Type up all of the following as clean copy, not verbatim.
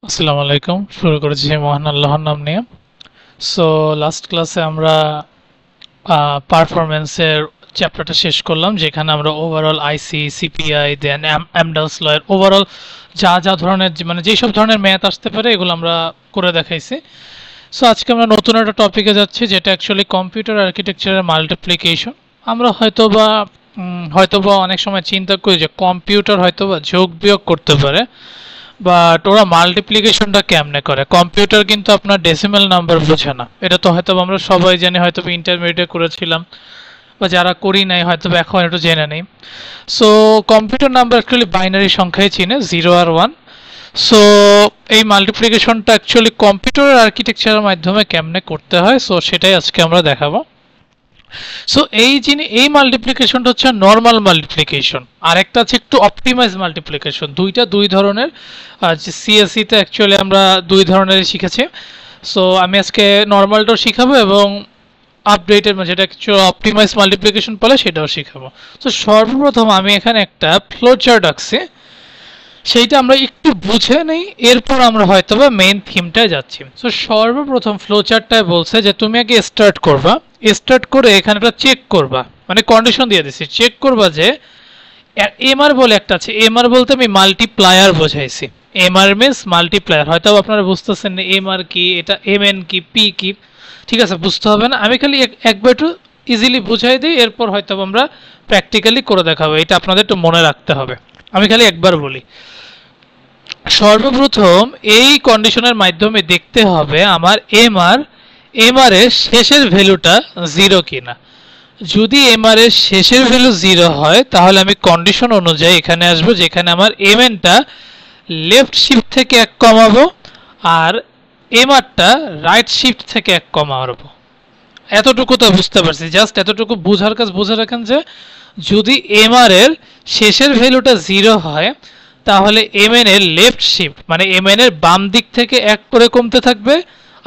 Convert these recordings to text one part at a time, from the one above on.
আসসালামু আলাইকুম। শুরু করেছি মহান আল্লাহর নাম নিয়ে। সো লাস্ট ক্লাসে আমরা পারফরমেন্সের চ্যাপ্টারটা শেষ করলাম, যেখানে আমরা ওভারঅল আইসি, সিপিআই, দেন এমডালস লয়ের ওভারঅল যা যা ধরনের মানে যেই সব ধরনের ম্যাথ আসতে পারে এগুলো আমরা করে দেখাইছি। সো আজকে আমরা নতুন একটা টপিকে যাচ্ছি, যেটা অ্যাকচুয়ালি কম্পিউটার আর্কিটেকচারের মাল্টিপ্লিকেশন। আমরা হয়তোবা অনেক সময় চিন্তা করি যে কম্পিউটার হয়তোবা যোগ বিয়োগ করতে পারে, বাট ওরা মাল্টিপ্লিকেশনটা কেমনে করে। কম্পিউটার কিন্তু আপনার ডেসিমেল নাম্বার বোঝে না, এটা তো হয়তো আমরা সবাই জানি, হয়তো ইন্টারমিডিয়েটে করেছিলাম, বা যারা করি নাই হয়তো এখন একটু জেনে নেই। So computer number actually binary সংখ্যায় চিনে, 0 আর 1। সো এই মাল্টিপ্লিকেশনটা অ্যাকচুয়ালি কম্পিউটারের আর্কিটেকচারের মাধ্যমে কেমনে করতে হয়, সো সেটাই আজকে আমরা দেখাবো। সো এই মাল্টিপ্লিকেশনটা হচ্ছে নর্মাল মাল্টিপ্লিকেশন, আর একটা আছে একটু অপটিমাইজ মাল্টিপ্লিকেশন। দুই ধরনের। সিএসসি তে অ্যাকচুয়ালি আমরা দুই ধরনের শিখেছি। সো আমি আজকে নর্মালটাও শিখাবো এবং আপডেটেড যেটা অ্যাকচুয়ালি অপটিমাইজ মাল্টিপ্লিকেশন বলে সেটাও শিখাবো। সো সর্বপ্রথম আমি এখানে একটা ফ্লো চার্ট আঁকছি, সেইটা আমরা একটু বুঝে নেই, এরপর আমরা হয়তোবা মেইন থিমটায় যাচ্ছি। সো সর্বপ্রথম ফ্লো চার্টটায় বলছে যে তুমি আগে স্টার্ট করবা, স্টার্ট করে এখানে একটা চেক করবা, মানে কন্ডিশন দিয়ে দিচ্ছি, চেক করবা যে এমআর বলে একটা আছে। এমআর বলতে আমি মাল্টিপ্লায়ার বোঝাইছি। MR means multiplier. হয়তো আপনারা বুঝতেছেন না এমআর কি, এটা এমএন কি, পি কি, ঠিক আছে, বুঝতে হবে না। আমি খালি একবার একটু ইজিলি বুঝাই দিই, এরপর হয়তো আমরা প্র্যাকটিক্যালি করে দেখাবো। এটা আপনাদের একটু মনে রাখতে হবে, আমি খালি একবার বলি। সর্বপ্রথম এই কন্ডিশনের মাধ্যমে দেখতে হবে আমার এমআর এর শেষের ভ্যালুটা 0 কিনা। যদি এমআর এর শেষের ভ্যালু 0 হয়, তাহলে আমি কন্ডিশন অনুযায়ী এখানে আসবো, যেখানে আমার এমএনটা লেফট শিফট থেকে 1 কমাবো আর এমআরটা রাইট শিফট থেকে 1 কমাবো। এতটুকু তো বুঝতে পারছি, জাস্ট এতটুকু বুঝার কাজ বুঝে রাখেন যে যদি এমআর এর শেষের ভ্যালুটা 0 হয়, তাহলে এমএন এর লেফট শিফট মানে এমএন এর বাম দিক থেকে 1 করে কমতে থাকবে,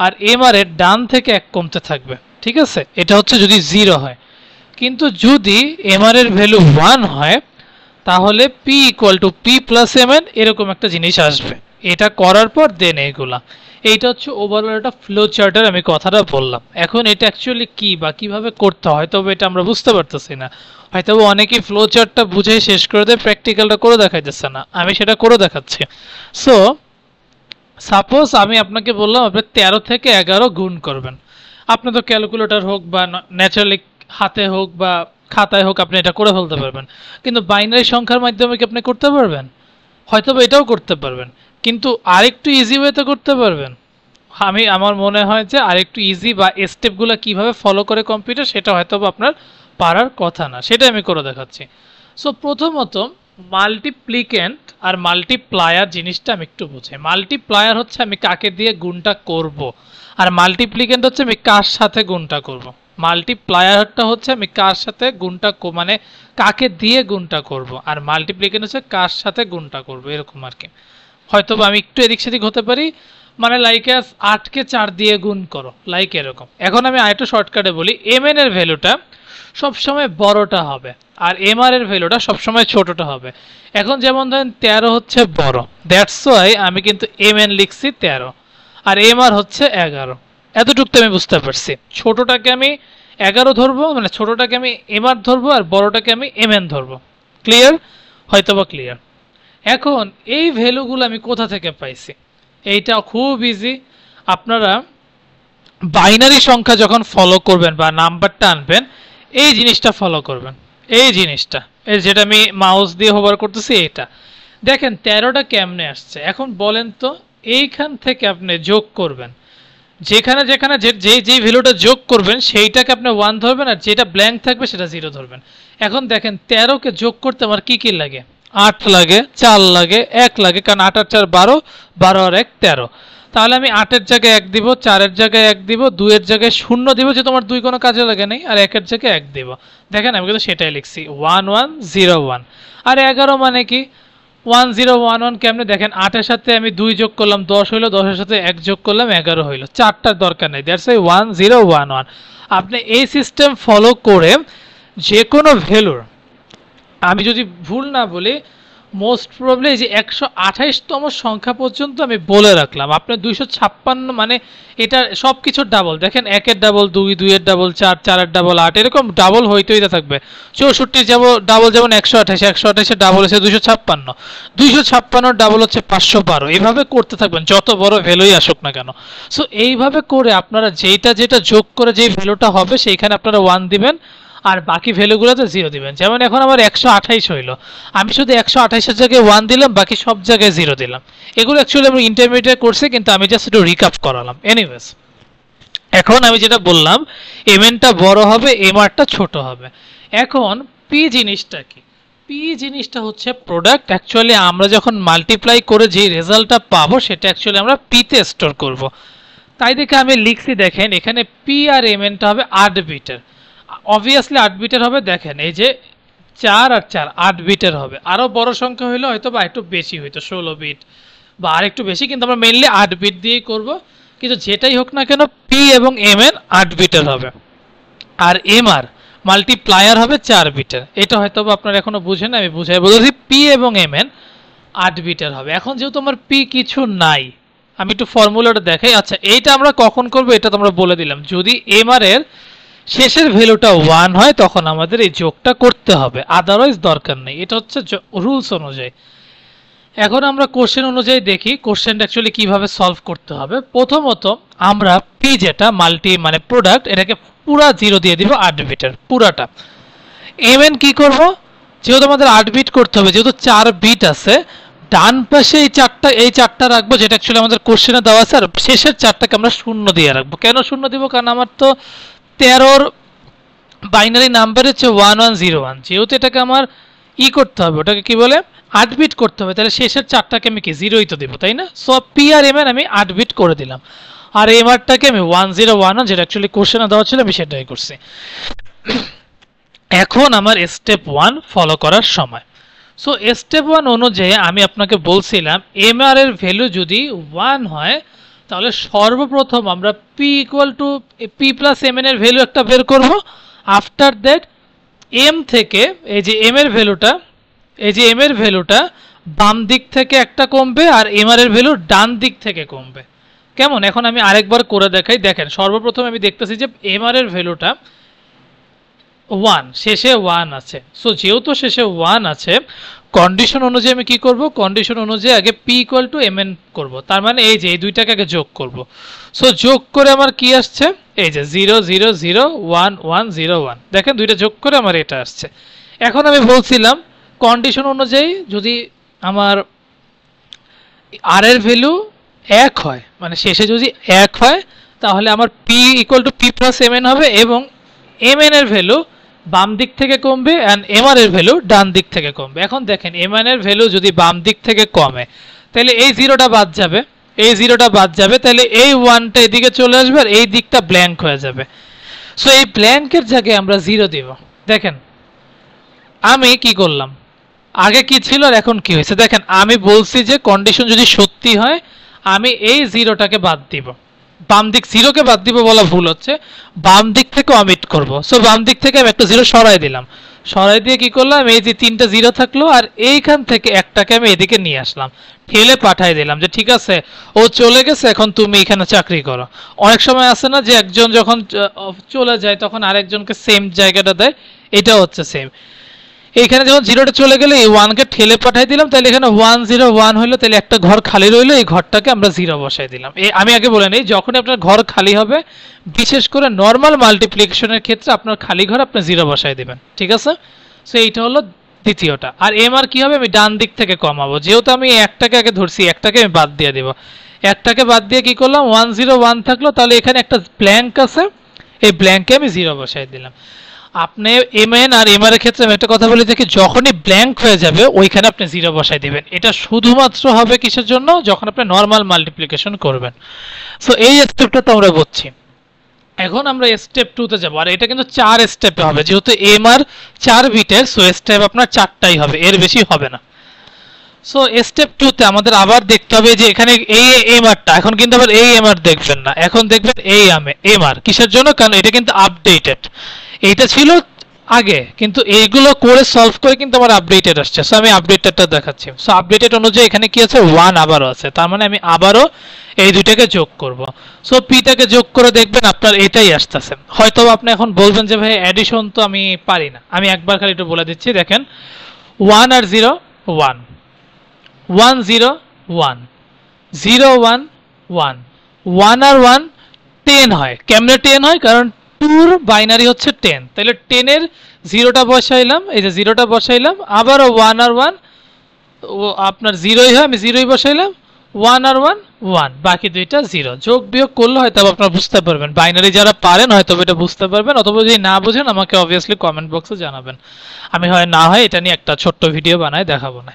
আর এমআর এর ডান থেকে 1 কমতে থাকবে। ঠিক আছে, এটা হচ্ছে যদি 0 হয়। কিন্তু যদি এমআর এর ভ্যালু 1 হয়, তাহলে P equal to P plus MN এরকম একটা জিনিস আসবে। এটা করার পর দেন এইগুলা। এইটা হচ্ছে ওভারঅল একটা ফ্লো চার্টের আমি কথাটা বললাম। এখন এটা অ্যাকচুয়ালি কি বা কিভাবে করতে হয়, তবে এটা আমরা বুঝতে পারতেছি না। হয়তো অনেকেই ফ্লো চার্টটা বুঝেই শেষ করে দেয়, প্র্যাকটিক্যালটা করে দেখাইতেছে না। আমি সেটা করে দেখাচ্ছি। সো সাপোজ আমি আপনাকে বললাম আপনি 13 থেকে 11 গুণ করবেন। আপনি তো ক্যালকুলেটর হোক বা ন্যাচারালি হাতে হোক বা খাতায় হোক আপনি এটা করে ফেলতে পারবেন, কিন্তু বাইনারি সংখ্যার মাধ্যমে কি আপনি করতে পারবেন? হয়তো এটাও করতে পারবেন, কিন্তু আরেকটু ইজি ওয়েতে করতে পারবেন। আমার মনে হয় যে আরেকটু ইজি বা স্টেপগুলো কিভাবে ফলো করে কম্পিউটার, সেটা হয়তো আপনার পারার কথা না, সেটা আমি করে দেখাচ্ছি। সো প্রথমত মাল্টিপ্লিকেন্ট আর মাল্টিপ্লায়ার জিনিসটা আমি একটু বুঝি। মাল্টিপ্লায়ার হচ্ছে আমি কাকে দিয়ে গুণটা করব, আর মাল্টিপ্লিকেন্ট হচ্ছে আমি কার সাথে গুণটা করব। মাল্টিপ্লায়ারটা হচ্ছে আমি কার সাথে গুণটা মানে কাকে দিয়ে গুণটা করব, আর মাল্টিপ্লিকেন্ট হচ্ছে কার সাথে গুণটা করব, এরকম আর কি। হয়তো আমি একটু এদিক সেদিক হতে পারি, মানে লাইক 8কে 4 দিয়ে গুণ করো, লাইক এরকম। এখন আমি আরেকটু শর্টকাটে বলি, এমএন এর ভ্যালুটা সবসময় বড়টা হবে আর এমআর এর ভ্যালুটা সবসময় ছোটটা হবে। এখন যেমন ধরেন 13 হচ্ছে বড়, দ্যাটস ওয়াই আমি কিন্তু এমএন লিখছি 13 আর এমআর হচ্ছে 11। এতটুকু আমি বুঝতে পারছি। ছোটটাকে আমি 11 ধরবো, মানে ছোটটাকে আমি এমআর ধরবো আর বড়টাকে আমি এমএন ধরবো। ক্লিয়ার? হয়তোবা ক্লিয়ার। এখন এই ভ্যালুগুলো আমি কোথা থেকে পাইছি? এইটা খুব ইজি। আপনারা বাইনারি সংখ্যা যখন ফলো করবেন বা নাম্বারটা আনবেন, এই জিনিসটা ফলো করবেন। এই জিনিসটা, এই যেটা আমি মাউস দিয়ে হোভার করতেছি, এটা দেখেন 13টা কেমনে আসছে। এখন বলেন তো, এইখান থেকে আপনি যোগ করবেন, যেখানে যেখানে যেই ভ্যালুটা যোগ করবেন সেইটাকে আপনি 1 ধরবেন, আর যেটা ব্ল্যাঙ্ক থাকবে সেটা 0 ধরবেন। এখন দেখেন 13কে যোগ করতে আমার কি কি লাগে? 8 লাগে, 4 লাগে, 1 লাগে, কারণ 8 আর 4 12, 12 আর 1 13। তাহলে আমি 8-এর জায়গায় 1 দিব, 4-এর জায়গায় 1 দিব, 2-এর জায়গায় 0 দিব, যে তোমার 2 কোনো কাজে লাগে নাই, আর 1-এর জায়গায় 1 দিব। দেখেন আমি কিন্তু সেটাই লিখছি, 1 1 0 1। আর 11 মানে কি? 1 0 1 1। কেমনে দেখেন, 8-এর সাথে আমি 2 যোগ করলাম 10 হইলো, 10-এর সাথে 1 যোগ করলাম 11 হইলো, 4টার দরকার নেই। That's why 1 0 1 1। আপনি এই সিস্টেম ফলো করে যে কোনো ভ্যালুর, আমি যদি ভুল না বলি মোস্ট প্রবাবলি এই যে 128তম সংখ্যা পর্যন্ত আমি বলে রাখলাম। আপনার 256 মানে এটা সব কিছুর ডাবল, দেখেন 1 এর ডাবল 2, 2 এর ডাবল 4, 4 এর ডাবল 8, এরকম ডাবল হইতেই থাকবে। 64 যাব ডাবল যেমন 128, 128 এর ডাবল হচ্ছে 256, 256 ডাবল হচ্ছে 512, এইভাবে করতে থাকবেন যত বড় ভ্যালুই আসুক না কেন। সো এইভাবে করে আপনারা যেটা যোগ করে যেই ভ্যালুটা হবে সেইখানে আপনারা 1 দিবেন, আর বাকি ভ্যালুগুলোতে 0 দিবেন। যেমন এখন আমার 128 হইলো, আমি শুধু 128 এর জায়গায় 1 দিলাম, বাকি সব জায়গায় 0 দিলাম। এগুলো অ্যাকচুয়ালি আমি ইন্টারমিডিয়েট কোর্সে, কিন্তু আমি জাস্ট একটু রিক্যাপ করালাম। এনিওয়েজ, এখন আমি যেটা বললাম mnটা বড় হবে, mrটা ছোট হবে। এখন p জিনিসটা কি? p জিনিসটা হচ্ছে প্রোডাক্ট। অ্যাকচুয়ালি আমরা যখন মাল্টিপ্লাই করে যে রেজাল্টটা পাবো সেটা অ্যাকচুয়ালি আমরা p তে স্টোর করব। তাই দেখে আমি লিখছি, দেখেন এখানে p আর mnটা হবে 8 বিটের। অবভিয়াসলি 8 বিটের হবে, দেখেন এই যে 4 আর 4 8 বিটের হবে। আরো বড় সংখ্যা হইলো হয়তো বা একটু বেশি হইতো, 16 বিট বা আর একটু বেশি, কিন্তু আমরা মেইনলি 8 বিট দিয়েই করব। কিন্তু যেটাই হোক না কেন p এবং mn 8 বিটের হবে, আর mr মাল্টিপ্লায়ার হবে 4 বিটের। এটা হয়তো বা আপনারা এখনো বুঝেন, আমি বুঝাই বলছি p এবং mn 8 বিটের হবে। এখন যেহেতু আমার p কিছু নাই, আমি একটু ফর্মুলাটা দেখাই। আচ্ছা, এইটা আমরা কখন করব এটা তোমরা বলে দিলাম, যদি mr এর শেষের ভ্যালুটা 1 হয় তখন আমাদের এই যোগটা করতে হবে, আদারওয়াইজ দরকার নেই। এটা হচ্ছে রুলস অনুযায়ী। এখন আমরা কোশ্চেন অনুযায়ী দেখি কোশ্চেনটা অ্যাকচুয়ালি কিভাবে সলভ করতে হবে। প্রথমত আমরা p যেটা মাল্টি মানে প্রোডাক্ট, এটাকে পুরা 0 দিয়ে দিব 8 বিটের পুরাটা। mn কি করব, যেহেতু আমাদের 8 বিট করতে হবে, যেহেতু 4 বিট আছে, ডান পাশে এই চারটা রাখবো যেটা অ্যাকচুয়ালি আমাদের কোশ্চেনে দেওয়া আছে, আর শেষের চারটাকে আমরা শূন্য দিয়ে রাখবো। কেন শূন্য দিব? কারণ আমার তো 13 বাইনারি নাম্বার হচ্ছে 1101, যেহেতু এটাকে আমার করতে হবে, ওটাকে কি বলে 8 বিট করতে হবে, তাহলে শেষের চারটাকে আমি কি 0ই তো দেব, তাই না? সো p আর mn আমি 8 বিট করে দিলাম, আর mrটাকে আমি 1011, যেটা অ্যাকচুয়ালি কোশ্চেনে দেওয়া ছিল আমি সেটাই করছি। এখন আমার স্টেপ 1 ফলো করার সময়। সো স্টেপ 1 অনুযায়ী আমি আপনাকে বলছিলাম mr এর ভ্যালু যদি 1 হয় তাহলে সর্বপ্রথম আমরা p plus mn এর ভ্যালু একটা বের করব। আফটার দ্যাট m থেকে এই যে m এর ভ্যালুটা বাম দিক থেকে একটা কমবে, আর mr এর ভ্যালু ডান দিক থেকে কমবে। কেমন? এখন আমি আরেকবার করে দেখাই। দেখেন সর্বপ্রথম আমি দেখতেছি যে mr এর ভ্যালুটা 1, শেষে 1 আছে। সো যেহেতু শেষে 1 আছে, কন্ডিশন অনুযায়ী আমি কি করব, কন্ডিশন অনুযায়ী আগে p mn করব। তার মানে এই যে এই দুইটাকে আগে যোগ করব। সো যোগ করে আমার কি আসছে, এই যে 0 0 0 1 1 0 1, দেখেন দুইটা যোগ করে আমার এটা আসছে। এখন আমি বলছিলাম কন্ডিশন অনুযায়ী যদি আমার r এর ভ্যালু 1 হয়, মানে শেষে যদি 1 হয়, তাহলে আমার p plus mn হবে, এবং mn এর ভ্যালু বাম দিক থেকে কমবে এন্ড mr এর ভ্যালু ডান দিক থেকে কমবে। এখন দেখেন mn এর ভ্যালু যদি বাম দিক থেকে কমে তাহলে এই 0টা বাদ যাবে, তাহলে এই 1টা এদিকে চলে আসবে, আর এই দিকটা ব্ল্যাঙ্ক হয়ে যাবে। সো এই ব্ল্যাঙ্কের জায়গায় আমরা 0 দেব। দেখেন আমি কি করলাম, আগে কি ছিল আর এখন কি হয়েছে। দেখেন আমি বলছি যে কন্ডিশন যদি সত্যি হয় আমি এই 0টাকে বাদ দিব, বাম দিক 0কে বাদ দিব বলা ভুল হচ্ছে, বাম দিক থেকে অমিট করব। সো বাম দিক থেকে আমি একটা 0 সরাই দিলাম, সরাই দিয়ে কি করলাম, এই যে 3টা 0 থাকলো আর এইখান থেকে একটাকে আমি এদিকে নিয়ে আসলাম, ঠেলে পাঠাই দিলাম যে ঠিক আছে ও চলে গেছে, এখন তুমি এখানে চাকরি করো। অনেক সময় আছে না যে একজন যখন চলে যায় তখন আরেকজনকে সেম জায়গাটা দেয়, এটা হচ্ছে সেম। এইখানে যখন 0টা চলে গেলে এই 1কে ঠেলে পাঠাই দিলাম, তাহলে এখানে 1 0 1 হলো, তাহলে একটা ঘর খালি রইলো, এই ঘরটাকে আমরা 0 বসাই দিলাম। আমি আগে বলে নেই, যখন আপনার ঘর খালি হবে, বিশেষ করে নরমাল মাল্টিপ্লিকেশনের ক্ষেত্রে আপনার খালি ঘর আপনি 0 বসাই দিবেন, ঠিক আছে? সো এইটা হলো দ্বিতীয়টা। আর mr কি হবে, আমি ডান দিক থেকে কমাবো, যেহেতু আমি একটাকে আগে ধরছি, একটাকে আমি বাদ দিয়ে দিব, একটাকে বাদ দিয়ে কি করলাম 1 0 1 থাকলো, তাহলে এখানে একটা ব্ল্যাঙ্ক আছে, এই ব্ল্যাঙ্কে আমি 0 বসাই দিলাম। আপনি mn আর mr এর ক্ষেত্রে আমি একটা কথা বলি দেখি, যখনই ব্ল্যাঙ্ক হয়ে যাবে ওইখানে আপনি 0 বসাই দিবেন। এটা শুধুমাত্র হবে কিসের জন্য, যখন আপনি নরমাল মাল্টিপ্লিকেশন করবেন। সো এই স্টেপটা তো আমরা বুঝছি। এখন আমরা স্টেপ 2 তে যাব, আর এটা কিন্তু 4 স্টেপে হবে, যেহেতু mr 4 বিটের, সো স্টেপ আপনার 4টাই হবে, এর বেশি হবে না। সো স্টেপ 2 তে আমাদের আবার দেখতে হবে যে এখানে এই mrটা, এখন কিন্তু আবার এই mr দেখবেন না, এখন দেখবেন এই mr। কিসের জন্য? কারণ এটা কিন্তু আপডেটেড, এইটা ছিল আগে, কিন্তু এইগুলো করে সলভ করে কিন্তু আমার আপডেটেড আসছে। সো আমি আপডেটেডটা দেখাচ্ছি। সো আপডেটেড অনুযায়ী এখানে কি আছে 1 আবারও আছে, তার মানে আমি আবারও এই দুইটাকে যোগ করব। সো পিটাকে যোগ করে দেখবেন আপনার এটাই আসতেছে। হয়তো আপনি এখন বলবেন যে ভাই অ্যাডিশন তো আমি পারি না, আমি একবার খালি একটু বলে দিচ্ছি। দেখেন 1 আর 0 1, 1 0 1, 0 1 1, 1 আর 1 10 হয়। কেমনে 10 হয়? কারণ 2 বাইনারি হচ্ছে 10, তাহলে 10 এর 0টা বসাইলাম, এই যে 0টা বসাইলাম, আবারও 1 আর 1 ও আপনার 0ই হয়, আমি 0ই বসাইলাম, 1 আর 1 1, বাকি দুইটা 0। যোগ বিয়োগ করলে হয়তো আপনারা বুঝতে পারবেন। বাইনারি যারা পারেন হয়তো এটা বুঝতে পারবেন, অথবা যদি না বুঝেন আমাকে অবভিয়াসলি কমেন্ট বক্সে জানাবেন, আমি হয় না হয় এটা নিয়ে একটা ছোট্ট ভিডিও বানায় দেখাবো না।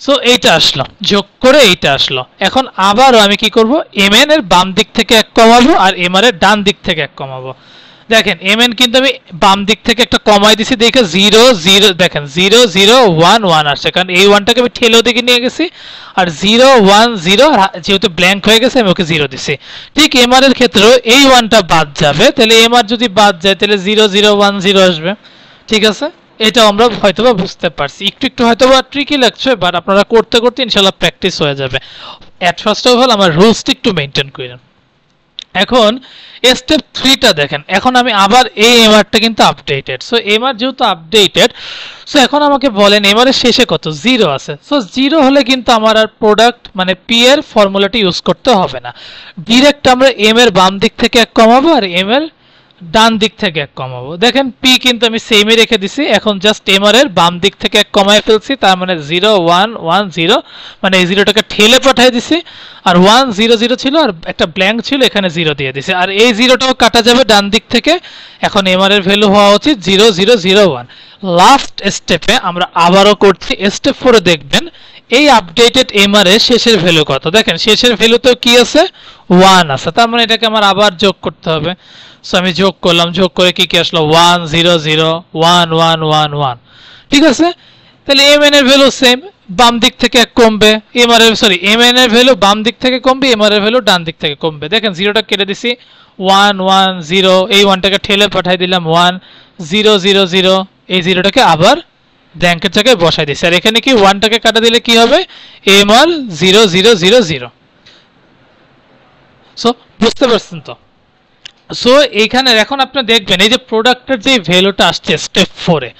সো এইটা আসলো, যোগ করে এইটা আসলো। এখন আবারও আমি কি করব, mn এর বাম দিক থেকে 1 কমাবো আর mr এর ডান দিক থেকে 1 কমাবো। দেখেন mn কিন্তু আমি বাম দিক থেকে একটা কমাই দিছি, দেখে 0 0, দেখেন 0 0 1 1 আসছে, কারণ এই 1টাকে আমি ঠেলেও দিকে নিয়ে গেছি। আর 0 1 0 যেহেতু ব্ল্যাঙ্ক হয়ে গেছে আমি ওকে 0 দিছি। ঠিক mr এর ক্ষেত্রেও এই 1টা বাদ যাবে, তাহলে mr যদি বাদ যায় তাহলে 0 0 1 0 আসবে। ঠিক আছে, এটা আমরা হয়তোবা বুঝতে পারছি, একটু একটু হয়তোবা ট্রিকি লাগছে, বাট আপনারা করতে করতে ইনশাআল্লাহ প্র্যাকটিস হয়ে যাবে। এট ফার্স্ট অফ অল আমার রুলসটা একটু মেইনটেইন করেন। এখন স্টেপ 3টা দেখেন, এখন আমি আবার এই এমআরটা কিন্তু আপডেটেড। সো এমআর যেহেতু আপডেটেড, সো এখন আমাকে বলেন এমআর এর শেষে কত 0 আছে। সো 0 হলে কিন্তু আমার আর প্রোডাক্ট মানে পি এর ফর্মুলাটি ইউজ করতে হবে না, ডিরেক্ট আমরা এম এর বাম দিক থেকে 1 কমাবো আর এম এর ডান দিক থেকে 1 কমাবো। দেখেন পি কিন্তু আমি সেমই রেখে দিছি, এখন জাস্ট এমআর এর বাম দিক থেকে 1 কমায় ফেলছি, তার মানে 0 1 1 0, মানে এই 0টাকে ঠেলে পাঠিয়ে দিছি। আর 1 0 0 ছিল আর একটা ব্ল্যাঙ্ক ছিল, এখানে 0 দিয়ে দিছি, আর এই 0টাও কাটা যাবে ডান দিক থেকে। এখন এমআর এর ভ্যালু হওয়া উচিত 0 0 0 1। লাস্ট স্টেপে আমরা আবারও করছি, স্টেপ 4 এ দেখবেন এই আপডেটেড এমআর এর শেষের ভ্যালু কত। দেখেন শেষের ভ্যালুতেও কি আছে 1 আছে, তার মানে এটাকে আমার আবার যোগ করতে হবে। সো আমি যোগ করলাম, যোগ করে কি কি আসলো 1 0 0 1 1 1 1। ঠিক আছে, তাহলে mn এর ভ্যালু সেম, বাম দিক থেকে 1 কমবে, mr এর mn এর ভ্যালু বাম দিক থেকে কমবে, mr এর ভ্যালু ডান দিক থেকে কমবে। দেখেন 0টা কেটে দিছি, 1 1 0, এই 1টাকে ঠেলে পাঠিয়ে দিলাম 1 0 0 0, এই 0টাকে আবার ব্ল্যাঙ্কের জায়গায় বসাই দিছি, আর এখানে কি 1টাকে কাটা দিলে কি হবে mr 0 0 0 0। সো বুঝতে পারছেন তো? সো এইখানে এখন আপনি দেখবেন এই যে প্রোডাক্টের যে ভ্যালুটা আসছে স্টেপ 4 এ,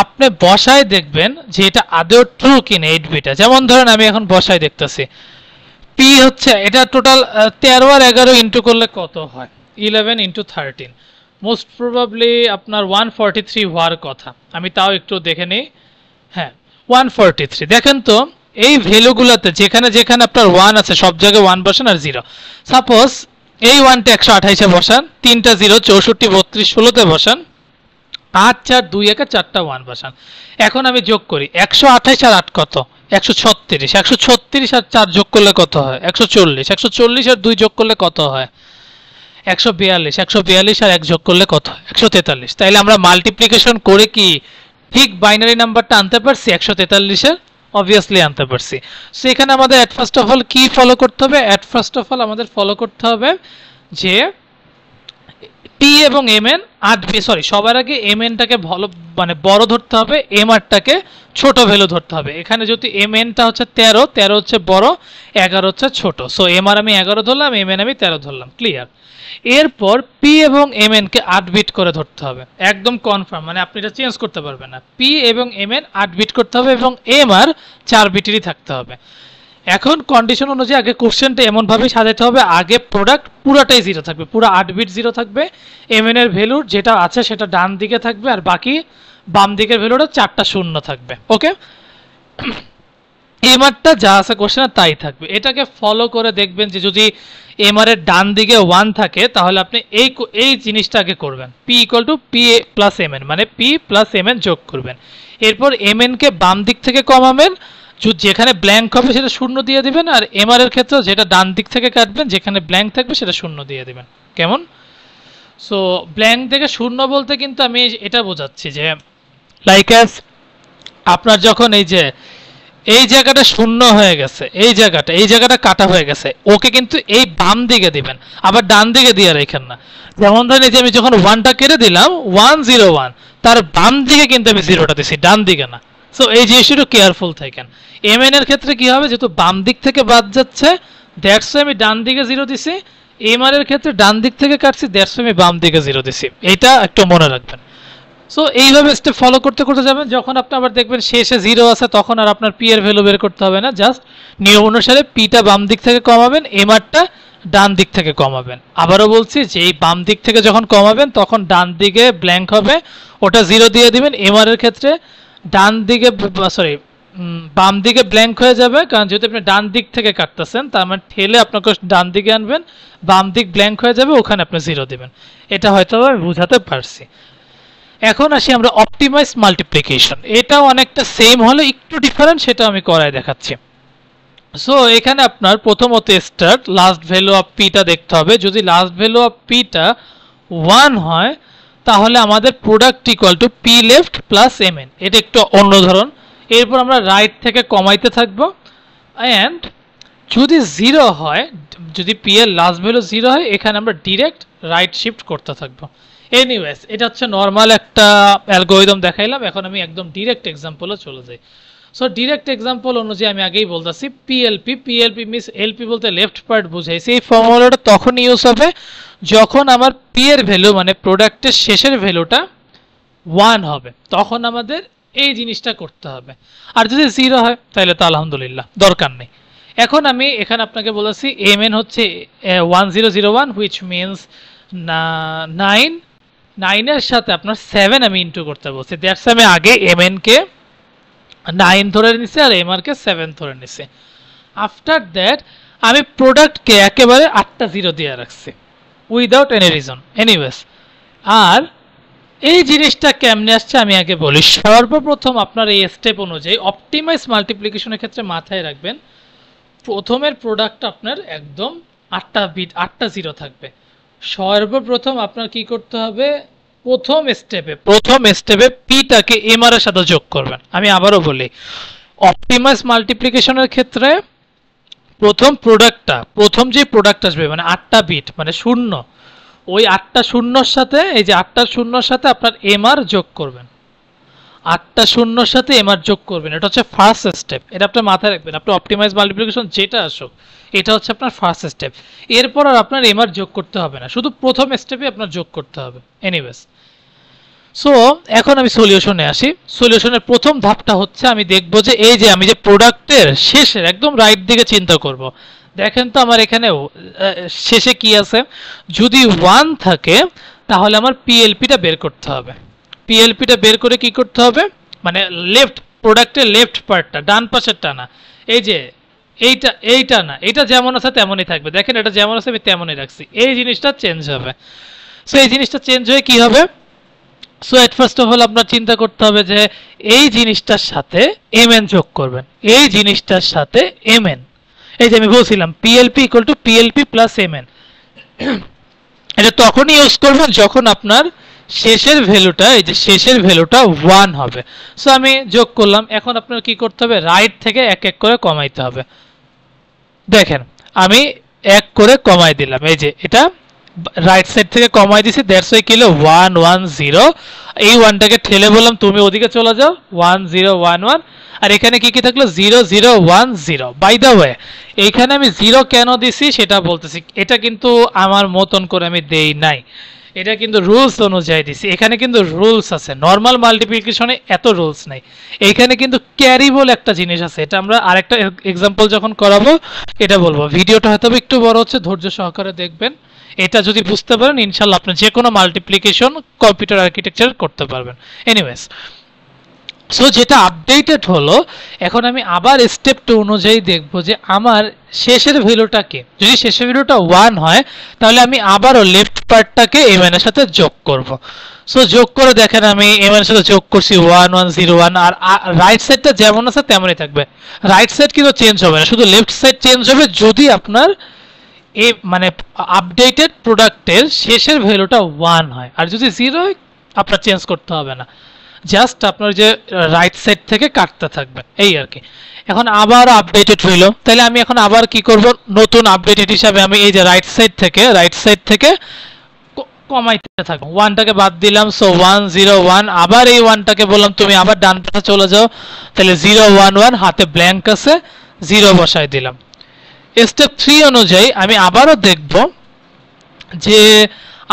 আপনি বসায় দেখবেন যে এটা আদৌ ট্রু কিনা 8 বিটা। যেমন ধরেন আমি এখন বসায় দেখতেছি পি হচ্ছে এটা টোটাল 13 আর 11 ইনটু করলে কত হয় 11 ইনটু 13, মোস্ট প্রবাবলি আপনার 143 হওয়ার কথা। আমি তাও একটু দেখে নিই, হ্যাঁ 143। দেখেন তো এই ভ্যালুগুলোতে যেখানে যেখানে আপনার 1 আছে সব জায়গায় 1 বসান আর 0। সাপোজ এই 1টা 128 এ বসান, 3টা 0 64 32 16তে বসান, 8 4 2 1 4টা 1 বসান। এখন আমি যোগ করি 128 আর 8 কত 136, 136 আর 4 যোগ করলে কত হয় 140, 140 আর 2 যোগ করলে কত হয় 142, 142 আর 1 যোগ করলে কত হয় 143। তাইলে আমরা মাল্টিপ্লিকেশন করে কি ঠিক বাইনারি নাম্বারটা আনতে পারছি 143 এর, অবভিয়াসলি আনতে পারছি। সো এখানে আমাদের এট ফার্স্ট অফ অল কি ফলো করতে হবে, এট ফার্স্ট অফ অল আমাদের ফলো করতে হবে যে পি এবং mn 8 সরি সবার আগে mnটাকে ভালো মানে বড় ধরতে হবে, mrটাকে ছোট ভ্যালু ধরতে হবে। এখানে যদি mnটা হচ্ছে 13, 13 হচ্ছে বড়, 11 হচ্ছে ছোট। সো mr আমি 11 ধরলাম, mn আমি 13 ধরলাম, ক্লিয়ার। এরপর পি এবং mn কে 8 বিট করে ধরতে হবে, একদম কনফার্ম, মানে আপনি এটা চেঞ্জ করতে পারবেন না। পি এবং mn 8 বিট করতে হবে এবং mr 4 বিটেরই থাকতে হবে। এখন কন্ডিশন অনুযায়ী আগে কোশ্চেনটা এমন ভাবে সাজাতে হবে, আগে প্রোডাক্ট পুরাটাই 0 থাকবে, পুরো 8 বিট 0 থাকবে, mn এর ভ্যালু যেটা আছে সেটা ডান দিকে থাকবে আর বাকি বাম দিকের ভ্যালুটা 4টা শূন্য থাকবে। ওকে, mrটা যা আছে কোশ্চেনে তাই থাকবে। এটাকে ফলো করে দেখবেন যে যদি mr এর ডান দিকে 1 থাকে তাহলে আপনি এই জিনিসটা আগে করবেন, p = p + mn, মানে p + mn যোগ করবেন। এরপর mn কে বাম দিক থেকে কমাবেন, যেখানে ব্ল্যাঙ্ক হবে সেটা শূন্য দিয়ে দিবেন, আর mr এর ক্ষেত্রে যেটা ডান দিক থেকে কাটবেন যেখানে ব্ল্যাঙ্ক থাকবে সেটা শূন্য দিয়ে দিবেন। কেমন? সো ব্ল্যাঙ্ক থেকে শূন্য বলতে কিন্তু আমি এটা বোঝাচ্ছি যে লাইক অ্যাজ আপনার যখন এই যে এই জায়গাটা শূন্য হয়ে গেছে, এই জায়গাটা কাটা হয়ে গেছে, ওকে কিন্তু এই বাম দিকে দিবেন, আবার ডান দিকে দিয়ে রাখেন না। যেমন ধরেন এই যে আমি যখন 1টা কেটে দিলাম 101, তার বাম দিকে কিন্তু আমি 0টা দিছি, ডান দিকে না। সো এই জিনিসটা একটু কেয়ারফুল থাকেন। mn এর ক্ষেত্রে কি হবে, যেহেতু বাম দিক থেকে বাদ যাচ্ছে দ্যাটস ওয়াই আমি ডান দিকে 0 দিছি, mr এর ক্ষেত্রে ডান দিক থেকে কাটছি দ্যাটস ওয়াই আমি বাম দিকে 0 দিছি। এটা একটু মনে রাখবেন। সো এইভাবে স্টেপ ফলো করতে করতে যাবেন, যখন আপনি আবার দেখবেন শেষে 0 আছে তখন আর আপনার পি এর ভ্যালু বের করতে হবে না, জাস্ট নিয়ম অনুসারে পিটা বাম দিক থেকে কমাবেন, এমআরটা ডান দিক থেকে কমাবেন। আবারও বলছি যে এই বাম দিক থেকে যখন কমাবেন তখন ডান দিকে ব্ল্যাঙ্ক হবে, ওটা 0 দিয়ে দিবেন। এমআর এর ক্ষেত্রে ডান দিকে সরি বাম দিকে ব্ল্যাঙ্ক হয়ে যাবে, কারণ যেহেতু আপনি ডান দিক থেকে কাটতেছেন তার মানে ঠেলে আপনাকে ডান দিকে আনবেন, বাম দিক ব্ল্যাঙ্ক হয়ে যাবে, ওখানে আপনি 0 দিবেন। এটা হয়তো আমি বুঝাতে পারছি। এখন আসি আমরা অপটিমাইজ মাল্টিপ্লিকেশন। এটাও অনেকটা সেম হলে একটু ডিফারেন্ট, সেটা আমি করায় দেখাচ্ছি। সো এখানে আপনার প্রথমত স্টার্ট লাস্ট ভ্যালু অফ পিটা দেখতে হবে। যদি লাস্ট ভ্যালু অফ পিটা 1 হয় তাহলে আমাদের product equal to P left plus M N. এটা একটু অন্য ধরন। এরপর আমরা রাইট থেকে কমাইতে থাকবো, অ্যান্ড যদি 0 হয়, যদি পি এর লাস্ট ভ্যালু 0 হয় এখানে আমরা ডিরেক্ট রাইট শিফট করতে থাকবো। এনিওয়েজ এটা হচ্ছে নর্মাল একটা অ্যালগোরিদম দেখাইলাম। এখন আমি একদম ডিরেক্ট এক্সাম্পলে চলে যাই। সো ডিরেক্ট এক্সাম্পল অনুযায়ী আমি আগেই বলতেছি পিএলপি মিনস এলপি বলতে লেফট পার্ট বুঝাইছি। এই ফর্মুলাটা তখন ইউজ হবে যখন আমার পি এর ভ্যালু মানে প্রোডাক্টের শেষের ভ্যালুটা 1 হবে, তখন আমাদের এই জিনিসটা করতে হবে। আর যদি 0 হয় তাহলে তো আলহামদুলিল্লাহ, দরকার নেই। এখন আমি এখানে আপনাকে বলেছি mn হচ্ছে 1001 হুইচ মিনস 9 এর সাথে আপনার 7 আমি ইনটু করতে বলছি। দ্যাটস আমি আগে mn কে 9 ধরে নিছি আর mr কে 7 ধরে নিছি। আফটার দ্যাট আমি প্রোডাক্টকে একেবারে 8টা 0 দিয়ে রাখছি উইদাউট এনি রিজন। এনিওয়েজ আর এই জিনিসটা কেমনে আসছে আমি আগে বলি। সর্বপ্রথম আপনার এই স্টেপ অনুযায়ী অপটিমাইজ মাল্টিপ্লিকেশনের ক্ষেত্রে মাথায় রাখবেন প্রথমের প্রোডাক্ট আপনার একদম 8টা 0 থাকবে। সর্বপ্রথম আপনার কি করতে হবে, প্রথম স্টেপে পিটাকে এমআর এর সাথে যোগ করবেন। আমি আবারও বলি অপটিমাইজ মাল্টিপ্লিকেশনের ক্ষেত্রে প্রথম যে প্রোডাক্ট আসবে মানে 8টা বিট মানে 0, ওই 8টা শূন্যর সাথে এই যে 8টা শূন্যর সাথে আপনার এমআর যোগ করবেন, 8টা শূন্যর সাথে এমআর যোগ করবেন। এটা হচ্ছে ফার্স্ট স্টেপ, এটা আপনি মাথায় রাখবেন। আপনি অপটিমাইজ মাল্টিপ্লিকেশন যেটা আসুক এটা হচ্ছে আপনার ফার্স্ট স্টেপ। এরপর আর আপনার এমআর যোগ করতে হবে না, শুধু প্রথম স্টেপে আপনার যোগ করতে হবে। এনিওয়েজ সো এখন আমি সলিউশনে আসি। সলিউশনের প্রথম ধাপটা হচ্ছে আমি দেখব যে এই যে আমি যে প্রোডাক্টের শেষের একদম রাইট দিকে চিন্তা করব। দেখেন তো আমার এখানে শেষে কি আছে, যদি 1 থাকে তাহলে আমার পিএলপিটা বের করতে হবে। পিএলপিটা বের করে কি করতে হবে, মানে লেফট প্রোডাক্টের লেফট পার্টটা, ডান পাশেরটা না, এই যে এইটা না, এটা যেমন আছে তেমনই থাকবে। দেখেন এটা যেমন আছে আমি তেমনই রাখছি, এই জিনিসটা চেঞ্জ হবে। সো এই জিনিসটা চেঞ্জ হয়ে কি হবে, so at first of all আপনার চিন্তা করতে হবে যে এই জিনিসটার সাথে mn যোগ করবেন, এই জিনিসটার সাথে mn। এই যে আমি বলছিলাম PLP equal to PLP plus mn। এটা তখনই ইউজ করবেন যখন আপনার শেষের ভ্যালুটা এই যে শেষের ভ্যালুটা 1 হবে। সো আমি যোগ করলাম। এখন আপনার কি করতে হবে, রাইট থেকে এক এক করে কমাইতে হবে। দেখেন আমি এক করে কমাই দিলাম, এই যে এটা রাইট সাইড থেকে কমাই দিছি, দ্যাটস ওয়াই কিলো 110। এই 1টাকে ঠেলে বললাম তুমি ওদিকে চলে যাও 1011, আর এখানে কি কি থাকলো 0010। বাই দ্য ওয়ে এইখানে আমি 0 কেন দিছি সেটা বলতেছি, এটা কিন্তু আমার মতন করে আমি দেই নাই, এটা কিন্তু রুলস অনুযায়ী দিছি। এখানে কিন্তু রুলস আছে, নর্মাল মাল্টিপ্লিকেশনে এত রুলস নাই। এইখানে কিন্তু ক্যারি বলে একটা জিনিস আছে, এটা আমরা আরেকটা এক্সাম্পল যখন করাবো এটা বলবো। ভিডিওটা হয়তো একটু বড় হচ্ছে, ধৈর্য সহকারে দেখবেন। এটা যদি বুঝতে পারেন ইনশাআল্লাহ আপনি যে কোনো মাল্টিপ্লিকেশন কম্পিউটার আর্কিটেকচার করতে পারবেন। এনিওয়েজ সো যেটা আপডেটেড হলো, এখন আমি আবার স্টেপ 2 অনুযায়ী দেখব যে আমার শেষের ভ্যালুটা কি। যদি শেষের ভ্যালুটা 1 হয় তাহলে আমি আবারও লেফট পার্টটাকে mn এর সাথে যোগ করব। সো যোগ করে দেখেন আমি mn এর সাথে যোগ করছি 1101, আর রাইট সাইডটা যেমন আছে তেমনই থাকবে। রাইট সাইড কিন্তু চেঞ্জ হবে না, শুধু লেফট সাইড চেঞ্জ হবে যদি আপনার এই মানে আপডেটেড প্রোডাক্টের শেষের ভ্যালুটা 1 হয়। আর যদি 0 হয় আপনার চেঞ্জ করতে হবে না। জাস্ট আপনার যে রাইট সাইড থেকে কাটতে থাকবেন, এই আর কি। এখন আবার আপডেটেড হইল, তাহলে আমি এখন আবার কি করব, নতুন আপডেটেড হিসাবে আমি এই যে রাইট সাইড থেকে কমাইতে থাকবো, ওয়ানটাকে বাদ দিলাম, সো 1 0 1, আবার এই ওয়ানটাকে বললাম তুমি আবার ডান পাশে চলে যাও, তাহলে 0 1 1, হাতে ব্ল্যাঙ্ক আছে, 0 বসাই দিলাম। স্টেপ 3 অনুযায়ী আমি আবারও দেখব যে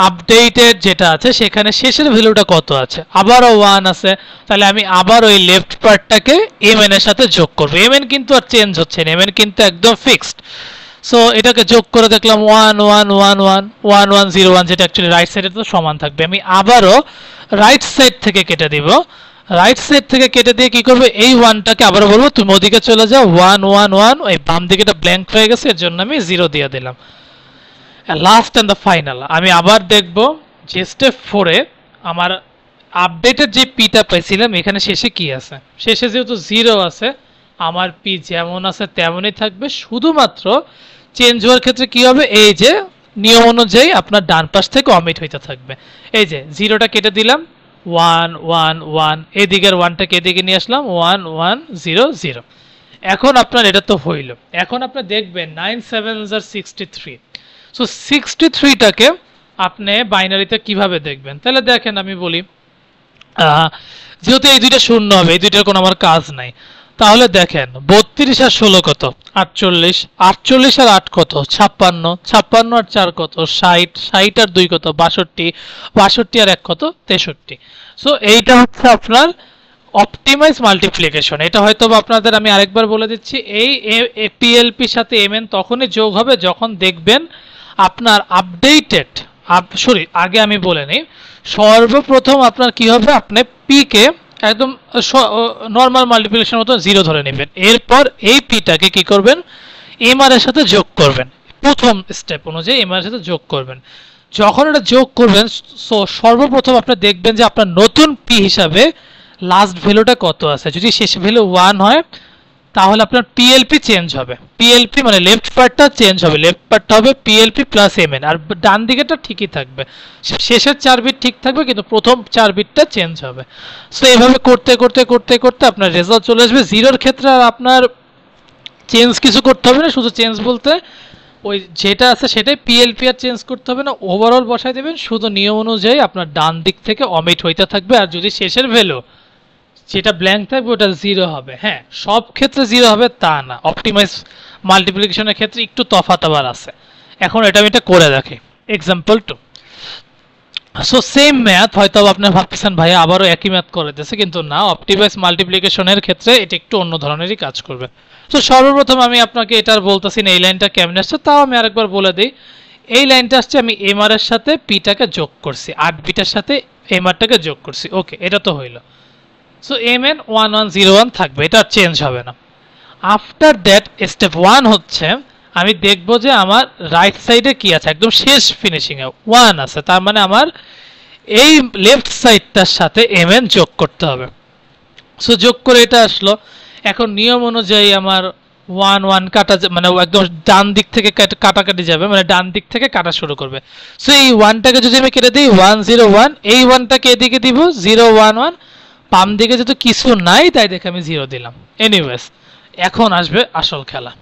আপডেটেড যেটা আছে সেখানে শেষের ভ্যালুটা কত আছে, আবারও 1 আছে, তাহলে আমি আবার ওই লেফট পার্টটাকে mn এর সাথে যোগ করব। mn কিন্তু আর চেঞ্জ হচ্ছে না, mn কিন্তু একদম ফিক্সড। সো এটাকে যোগ করে দেখলাম 1 1 1 1 1 1 0 1, যেটা অ্যাকচুয়ালি রাইট সাইডে তো সমান থাকবে। আমি আবারও রাইট সাইড থেকে কেটে দিব, রাইট সাইড থেকে কেটে দিয়ে কি করবে, এই 1টাকে আবারও বলবো তুমি ওদিকে চলে যাও, 1 1 1, এই বাম দিকেটা ব্ল্যাঙ্ক হয়ে গেছে, এর জন্য আমি 0 দিয়ে দিলাম। লাস্ট এন্ড দ্য ফাইনাল আমি আবার দেখব যে স্টেপ 4 এ আমার আপডেটেড যে পিটা পাইছিলাম এখানে শেষে কি আছে। শেষে যেহেতু 0 আছে, আমার পি যেমন আছে তেমনই থাকবে, শুধুমাত্র চেঞ্জ হওয়ার ক্ষেত্রে কি হবে, এই যে নিয়ম অনুযায়ী আপনার ডান পাশ থেকে অমিট হইতে থাকবে। এই যে 0টা কেটে দিলাম, 1 1 1, এদিকের 1টাকে এদিকে নিয়ে আসলাম, 1 1 0 0। এখন আপনার এটা তো হইল, এখন আপনি দেখবেন 9 7 63। সো 63টাকে আপনি বাইনারিতে কিভাবে দেখবেন, তাহলে দেখেন আমি বলি, যেহেতু এই দুইটা শূন্য হবে, এই দুইটার কোনো আমার কাজ নাই, তাহলে দেখেন 32 আর 16 কত, 48, 48 আর 8 কত, 56, 56 আর 4 কত, 60, 60 আর 2 কত, 62, 62 আর 1 কত, 63। সো এইটা হচ্ছে আপনার অপটিমাইজ মাল্টিপ্লিকেশন। এটা হয়তো আপনাদের আমি আরেকবার বলে দিচ্ছি, এই পিএলপির সাথে mn তখনই যোগ হবে যখন দেখবেন আপনার আপডেটেড, সরি আগে আমি বলে নিই, সর্বপ্রথম আপনার কি হবে, আপনি পি কে একদম নর্মাল মাল্টিপ্লিকেশনের মতো 0 ধরে নেবেন, এরপর এই পিটাকে কি করবেন, mr এর সাথে যোগ করবেন, প্রথম স্টেপ অনুযায়ী mr এর সাথে যোগ করবেন। যখন এটা যোগ করবেন, সো সর্বপ্রথম আপনি দেখবেন যে আপনার নতুন পি হিসাবে লাস্ট ভ্যালুটা কত আছে। যদি শেষ ভ্যালু 1 হয় তাহলে আপনার পিএলপি চেঞ্জ হবে, পিএলপি মানে লেফট পার্টটা চেঞ্জ হবে, লেফট পার্টটা হবে পিএলপি প্লাস mn, আর ডান দিকেটা ঠিকই থাকবে, শেষের 4 বিট ঠিক থাকবে কিন্তু প্রথম 4 বিটটা চেঞ্জ হবে। সো এইভাবে করতে করতে করতে করতে আপনার রেজাল্ট চলে আসবে। 0-র ক্ষেত্রে আর আপনার চেঞ্জ কিছু করতে হবে না, শুধু চেঞ্জ বলতে ওই যেটা আছে সেটাই, পিএলপি আর চেঞ্জ করতে হবে না, ওভারঅল বসাই দেবেন, শুধু নিয়ম অনুযায়ী আপনার ডান দিক থেকে অমিট হইতে থাকবে। আর যদি শেষের ভ্যালু যেটা ব্ল্যাঙ্ক থাকবে ওটা 0 হবে। হ্যাঁ, সব ক্ষেত্রে 0 হবে তা না, অপটিমাইজ মাল্টিপ্লিকেশনের ক্ষেত্রে একটু তফাৎ আবার আছে। এখন এটা আমি করে দেখি, এক্সাম্পল 2। সো সেম ম্যাথ, হয়তো আপনি ভাবতেছেন ভাই আবারও একই ম্যাথ করে দিয়েছে, কিন্তু না, অপটিমাইজ মাল্টিপ্লিকেশনের ক্ষেত্রে এটা একটু অন্য ধরনেরই কাজ করবে। তো সর্বপ্রথম আমি আপনাকে এটার বলতেছি না এই লাইনটা কেমন আসছে, তাও আমি আরেকবার বলে দিই। এই লাইনটা আসছে আমি mr এর সাথে পিটাকে যোগ করছি, 8 বিটের সাথে mrটাকে যোগ করছি, ওকে, এটা তো হইল। সো mn 1 1 0 1 থাকবে, এটা চেঞ্জ হবে না। আফটার দ্যাট স্টেপ 1 হচ্ছে আমি দেখব যে আমার রাইট সাইডে কি আছে, একদম শেষ ফিনিশিং এ 1 আছে, তার মানে আমার এই লেফট সাইডটার সাথে mn যোগ করতে হবে। সো যোগ করে এটা আসলো। এখন নিয়ম অনুযায়ী আমার 1 1 কাটা, মানে একদম ডান দিক থেকে কাটাকাটি যাবে, মানে ডান দিক থেকে কাটা শুরু করবে। সো এই 1টাকে যদি আমি কেটে দিই 1 0 1, এই 1টাকে এদিকে দিব 0 1 1, বাম দিকে যেহেতু কিছু নাই তাই দেখে আমি 0 দিলাম। এনিওয়েজ, এখন আসবে আসল খেলা।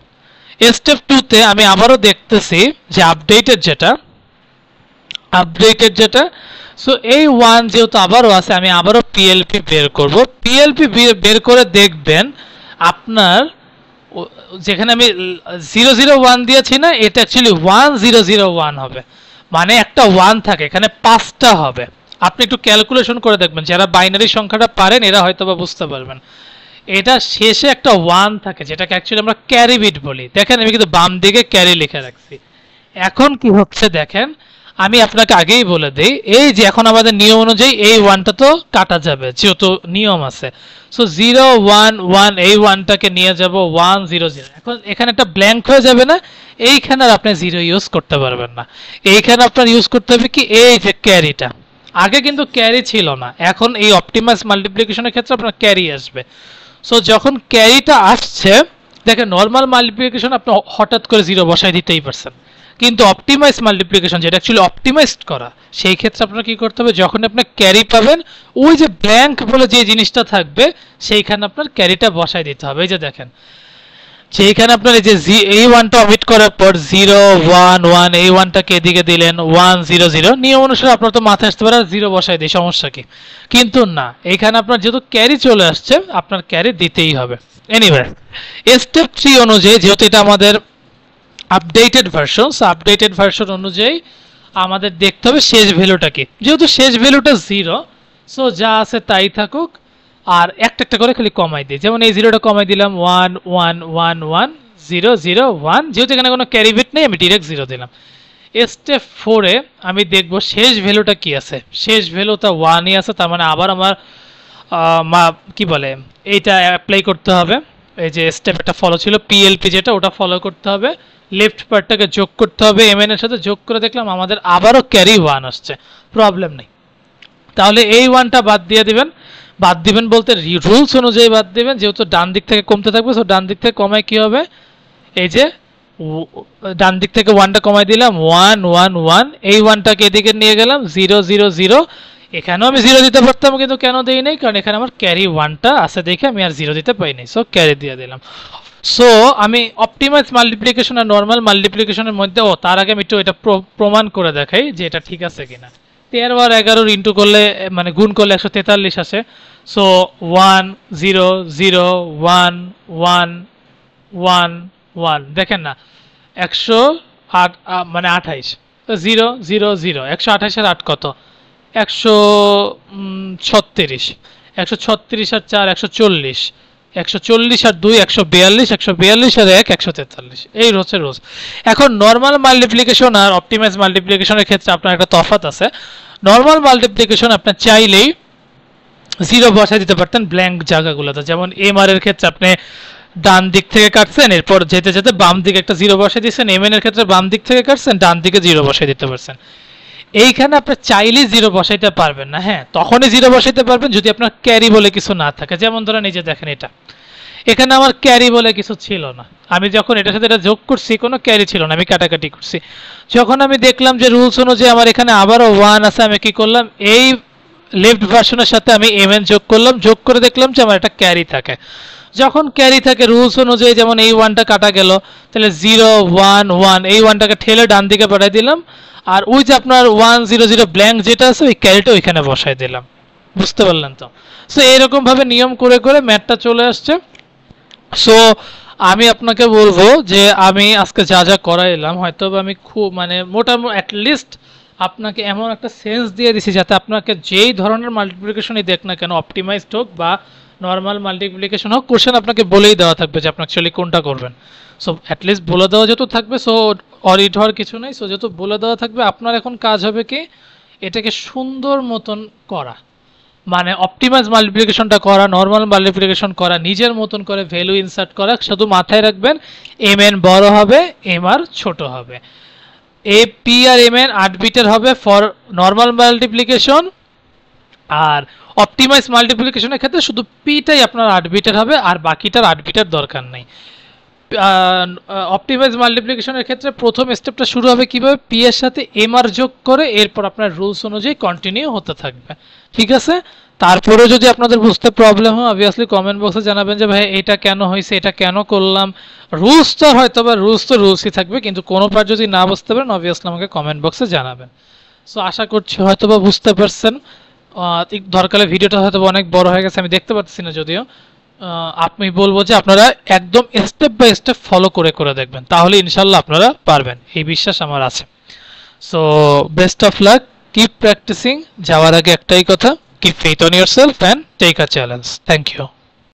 স্টেপ 2 তে আমি আবারও দেখতেছি যে আপডেটেড যেটা, সো এই 1 যেহেতু আবারও আছে, আমি আবারও পিএলপি বের করব। পিএলপি বের করে দেখবেন আপনার যেখানে আমি 0 0 1 দিয়েছি না, এটা অ্যাকচুয়ালি 1 0 0 1 হবে, মানে একটা 1 থাকে এখানে 5টা হবে। আপনি একটু ক্যালকুলেশন করে দেখবেন, যারা বাইনারি সংখ্যাটা পারেন এরা হয়তো বা বুঝতে পারবেন। এটা শেষে একটা 1 থাকে, যেটাকে অ্যাকচুয়ালি আমরা ক্যারি বিট বলি। দেখেন আমি কিন্তু বাম দিকে ক্যারি লিখে রাখছি। এখন কি হচ্ছে দেখেন, আমি আপনাকে আগেই বলে দেই, এই যে এখন আমাদের নিয়ম অনুযায়ী এই 1টা তো কাটা যাবে যেহেতু নিয়ম আছে। সো 0 1 1, এই 1টাকে নিয়ে যাব 1 0 0। এখন এখানে একটা ব্ল্যাঙ্ক হয়ে যাবে না, এইখানে আর আপনি 0 ইউজ করতে পারবেন না। এইখানে আপনার ইউজ করতে হবে কি, এই যে ক্যারিটা। আগে কিন্তু ক্যারি ছিল না, এখন এই অপটিমাইজ মাল্টিপ্লিকেশনের ক্ষেত্রে আপনার ক্যারি আসবে। সো যখন ক্যারিটা আসছে দেখেন নর্মাল মাল্টিপ্লিকেশন আপনি হঠাৎ করে 0 বসায় দিতেই পারছেন, কিন্তু অপটিমাইজ মাল্টিপ্লিকেশন যেটা অ্যাকচুয়ালি অপটিমাইজড করা, সেই ক্ষেত্রে আপনার কি করতে হবে, যখন আপনি ক্যারি পাবেন ওই যে ব্ল্যাঙ্ক বলে যে জিনিসটা থাকবে সেইখানে আপনার ক্যারিটা বসায় দিতে হবে। এই যে দেখেন সেইখানে আপনার এই যে এই ওয়ানটা অমিট করার পর 0 1 1 এই ওয়ানটাকে এদিকে দিলেন 1 0 0, নিয়ম অনুসারে আপনার তো মাথায় আসতে পারে 0 বসায় দিই সমস্যা কি, কিন্তু না, এইখানে আপনার যেহেতু ক্যারি চলে আসছে আপনার ক্যারি দিতেই হবে। এনিওয়ে স্টেপ 3 অনুযায়ী যেহেতু এটা আমাদের আপডেটেড ভার্সন, আপডেটেড ভার্সন অনুযায়ী আমাদের দেখতে হবে শেষ ভ্যালুটা কি। যেহেতু শেষ ভ্যালুটা 0, সো যা আছে তাই থাকুক, আর একটা একটা করে খালি কমাই দিই। যেমন এই 0টা কমাই দিলাম 1 1 1 1 0 0 1, যেহেতু এখানে কোনো ক্যারি বিট নেই আমি ডিরেক্ট 0 দিলাম। স্টেপ 4 এ আমি দেখব শেষ ভ্যালুটা কি আছে, শেষ ভ্যালুটা 1ই আছে, তার মানে আবার আমার কি বলে এইটা অ্যাপ্লাই করতে হবে। এই যে স্টেপ একটা ফলো ছিল পিএলপি যেটা, ওটা ফলো করতে হবে, লেফট পার্টটাকে যোগ করতে হবে, এমএন এর সাথে যোগ করে দেখলাম আমাদের আবারও ক্যারি 1 আসছে, প্রবলেম নেই। তাহলে এই 1টা বাদ দিয়ে দিবেন, বাদ দিবেন বলতে রুলস অনুযায়ী বাদ দিবেন, যেহেতু ডান দিক থেকে কমতে থাকবে, সো ডান দিক থেকে কমায় কি হবে, এই যে ডান দিক থেকে 1টা কমাই দিলাম 1 1 1, এই 1টাকে এদিকে নিয়ে গেলাম 0 0 0, এখানেও আমি 0 দিতে পারতাম কিন্তু কেন দেই নাই, কারণ এখানে আমার ক্যারি 1টা আছে দেখে আমি আর 0 দিতে পাই নাই, সো ক্যারি দিয়ে দিলাম। সো আমি অপটিমাইজ মাল্টিপ্লিকেশন আর নর্মাল মাল্টিপ্লিকেশনের মধ্যে তার আগে আমি একটু এটা প্রমাণ করে দেখাই যে এটা ঠিক আছে কিনা। 13 আর 11 ইন্টু করলে মানে গুণ করলে 143 আসে। সো 1 0 0 1 1 1 1, দেখেন না 108 মানে 28, 0 0 0, 128 আর 8 কত, 136, 136 আর 4 140, 140 আর 2 142, 142 আর 1 143, এই হচ্ছে রোজ। এখন নর্মাল মাল্টিপ্লিকেশন আর অপটিমাইজ মাল্টিপ্লিকেশনের ক্ষেত্রে আপনার একটা তফাৎ আছে। নর্মাল মাল্টিপ্লিকেশন আপনি চাইলেই 0 বসায় দিতে পারতেন ব্ল্যাঙ্ক জায়গাগুলোতে, যেমন এমআর এর ক্ষেত্রে আপনি ডান দিক থেকে কাটছেন, এরপর যেতে যেতে বাম দিকে একটা 0 বসায় দিয়েছেন, এমএন এর ক্ষেত্রে বাম দিক থেকে কাটছেন, ডান দিকে 0 বসায় দিতে পারছেন। এইখানে আপনি চাইলেই 0 বসাইতে পারবেন না, হ্যাঁ তখনই 0 বসাইতে পারবেন যদি আপনার ক্যারি বলে কিছু না থাকে। যেমন ধরেন এই যে দেখেন এটা, এখানে আমার ক্যারি বলে কিছু ছিল না, আমি যখন এটার সাথে এটা যোগ করছি কোনো ক্যারি ছিল না, আমি কাটাকাটি করছি। যখন আমি দেখলাম যে রুলস অনুযায়ী আমার এখানে আবারও 1 আছে, আমি কি করলাম, এই লেফট ভার্সনের সাথে আমি এমএন যোগ করলাম, যোগ করে দেখলাম যে আমার একটা ক্যারি থাকে। যখন ক্যারি থাকে রুলস অনুযায়ী যেমন এই 1টা কাটা গেল, তাহলে 0 1 1 এই 1টাকে ঠেলে ডান দিকে পাঠিয়ে দিলাম, আর ওই যে আপনার 1 0 0 ব্ল্যাঙ্ক যেটা আছে ওই ক্যারিটা ওইখানে বসাই দিলাম। বুঝতে পারলেন তো? সো এরকম ভাবে নিয়ম করে করে ম্যাথটা চলে আসছে। সো আমি আপনাকে বলবো যে আমি আজকে যা যা করাইলাম হয়তো আমি খুব মানে মোটামুটি অ্যাটলিস্ট আপনাকে এমন একটা সেন্স দিয়ে দিছি যাতে আপনাকে যেই ধরনের মাল্টিপ্লিকেশনই দেখ না কেন, অপটিমাইজড হোক বা নর্মাল মাল্টিপ্লিকেশন হোক, কোশ্চেন আপনাকে বলেই দেওয়া থাকবে যে আপনি অ্যাকচুয়ালি কোনটা করবেন। সো অ্যাটলিস্ট বলে দেওয়া যেহেতু থাকবে, সো অডিট হওয়ার কিছু নেই। সো যেহেতু বলে দেওয়া থাকবে, আপনার এখন কাজ হবে কি এটাকে সুন্দর মতন করা, মানে অপটিমাইজ মাল্টিপ্লিকেশনটা করা, নর্মাল মাল্টিপ্লিকেশন করা, নিজের মতন করে ভ্যালু ইনসার্ট করা। শুধু মাথায় রাখবেন এমএন বড় হবে, এমআর ছোট হবে। এ পি আর এমএন 8 বিটের হবে ফর নর্মাল মাল্টিপ্লিকেশন, আর অপটিমাইজ মাল্টিপ্লিকেশনের ক্ষেত্রে শুধু পিটাই আপনার 8 বিটের হবে, আর বাকিটার 8 বিটের দরকার নেই। অপটিমাইজ মাল্টিপ্লিকেশনের ক্ষেত্রে প্রথম স্টেপটা শুরু হবে কিভাবে, পি এর সাথে এমআর যোগ করে, এরপর আপনার রুলস অনুযায়ী কন্টিনিউ হতে থাকবে। ঠিক আছে? তারপরে যদি আপনাদের বুঝতে প্রবলেম হয় অবভিয়াসলি কমেন্ট বক্সে জানাবেন যে ভাই এটা কেন হয়েছে, এটা কেন করলাম। রুলস তো হয়তো বা রুলসই থাকবে, কিন্তু কোনো পার্ট যদি না বুঝতে পারেন অবভিয়াসলি আমাকে কমেন্ট বক্সে জানাবেন। সো আশা করছি হয়তো বা বুঝতে পারছেন। দরকারে ভিডিওটা হয়তো অনেক বড় হয়ে গেছে, আমি দেখতে পাচ্ছি না যদিও। আমি বলবো যে আপনারা একদম স্টেপ বাই স্টেপ ফলো করে করে দেখবেন, তাহলে ইনশাল্লাহ আপনারা পারবেন, এই বিশ্বাস আমার আছে। So best of luck, keep practicing. যাওয়ার আগে একটাই কথা, keep faith on yourself and take a challenge. Thank you.